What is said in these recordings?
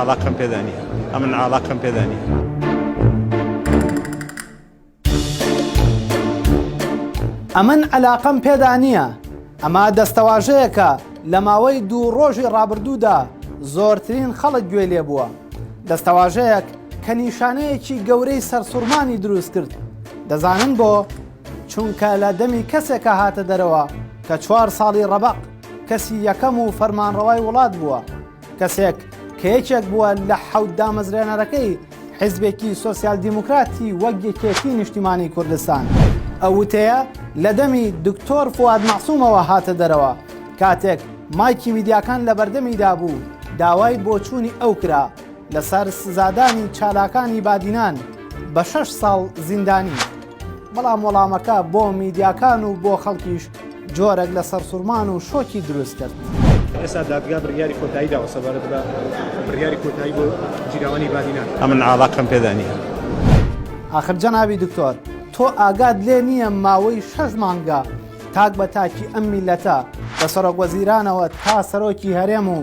علاقم پێدانیە ئەمن علاقم پێدانیە. ئەمن علاقەم پێدا نییە. ئەمە دەستەواژەیەکە لە ماوەی 2 ڕۆژی ڕابردوودا زۆرترین خەڵک گوێ لێ بووە. دەستەواژەیەک کە نیشانەیەکی گەورەی سەرسوڕمانی دروست کرد. دەزانن بۆ چونکە لە دەمی کەسێکە هاتە دەرەوە کە 4 ساڵی ڕەبەق کەسی یەکەم و فەرمانڕەوای وڵات بووە. کەسێک کە یەکێک بووە لە 7 دامەزرێنەرەکەی حیزبێکی سۆسیال دیموکراتی وەک یەکێتی نیشتیمانی کوردستان. ئەو وتەیە لە دەمی دکتۆر فواد مەعسوومەوە هاتە دەرەوە کاتێک مایکی میدیاکان لە بەردەمیدا بوو داوای بۆچوونی ئەو کرا لەسەر سزادانی چالاکانی بادینان بە 6 ساڵ زیندانی. بەڵام وەڵامەکە بۆ میدیاکان و بۆ خەڵکیش جۆرێک لە سەرسوڕمان و شۆکی دروست کرد. ئێستا دادگا بڕیاری کۆتایی داوە سەبارەت بە بڕیاری کۆتایی بۆ جیراوانی بادینان. ئەمن علاقم پێدانیە. آخر جەنابی دکتۆر تۆ ئاگاد لێ نییە ماوەی 6 مانگە تاک بە تاکی ئەم میلەتە لە سەرۆک وەزیرانەوە تا سەرۆکی هەرێم و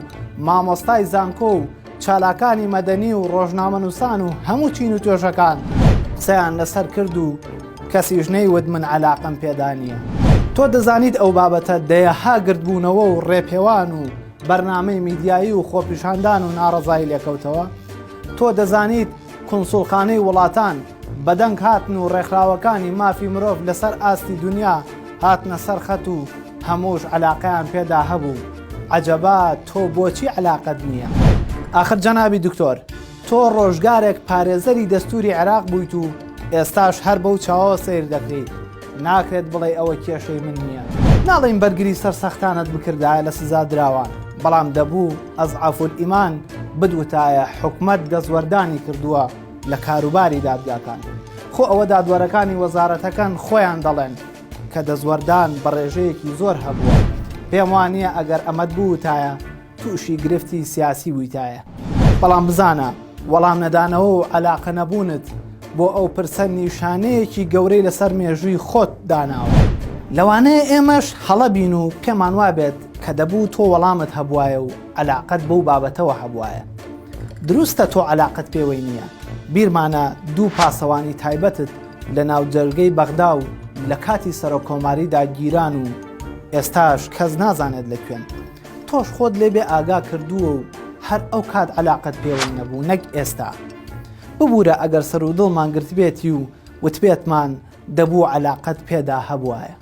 مامۆستای زانکۆ و چالاکانی مەدەنی و ڕۆژنامەنووسان و هەموو چین و توێژەکان قسەیان لەسەر کرد و کەسیش نەیوت من علاقم پێدانیە. تۆ دەزانیت ئەو بابەتە دەیەها گردبوونەوە و ڕێپێوان و بەرنامەی میدیایی و خۆپیشاندان و ناڕەزایی لێکەوتەوە. تۆ دەزانیت کونسوڵخانەی وڵاتان بەدەنگ هاتن و ڕێکخراوەکانی مافی مرۆڤ لەسەر ئاستی دنیا هاتنە سەر خەت و هەمووش علاقەیان پێدا هەبوو. عەجەبا تۆ بۆچی علاقەت نییە؟ آخر جەنابی دکتۆر تۆ ڕۆژگارێک پارێزەری دەستوری عێراق بوویت و ئێستاش هەر بەو چاوە سیر دەکرێت. ناکرێت بڵێ ئەوە کێشەی من نییە. ناڵێن بەرگری سەرسەختانت بکردایە لە سزا دراوان، بەڵام دەبوو ئەزعەفول ئیمان بدوتایە حکومەت دەزوەردانی کردووە لە کاروباری دادگاکان. خۆ ئەوە دادوەرەکانی وەزارەتەکان خۆیان دەڵێن کە دەزوەردان بە ڕێژەیەکی زۆر هەبووە. پێم وانییە ئەگەر ئەمەد بووتایە تووشی گرفتی سیاسی بوویتایە. بەڵام بزانە وەڵام نەدانەوە و عەلاقە نەبوونت بۆ ئەو پرسە نیشانەیەکی گەورەی لەسەر مێژووی خۆت داناوە. لەوانەیە ئێمەش هەڵە بین و پێمان وابێت کە دەبوو تۆ وەڵامت هەبوایە و عەلاقەت بەو بابەتەوە هەبوایە. دروستە تۆ عەلاقەت پێوەی نییە. بیرمانە 2 پاسەوانی تایبەتت لە ناوجەرگەی بەغدا و لە کاتی سەرۆکۆماریدا گیران و ئێستاش کەس نازانێت لەکوێن. تۆش خۆت لێبێ ئاگا کردووە و هەر ئەو کات عەلاقەت پێوەی نەبوو نەک ئێستا. ببوورە ئەگەر سەر و دڵمان گرتبێتی و وتبێتمان دەبوو عەلاقەت پێدا هەبوایە.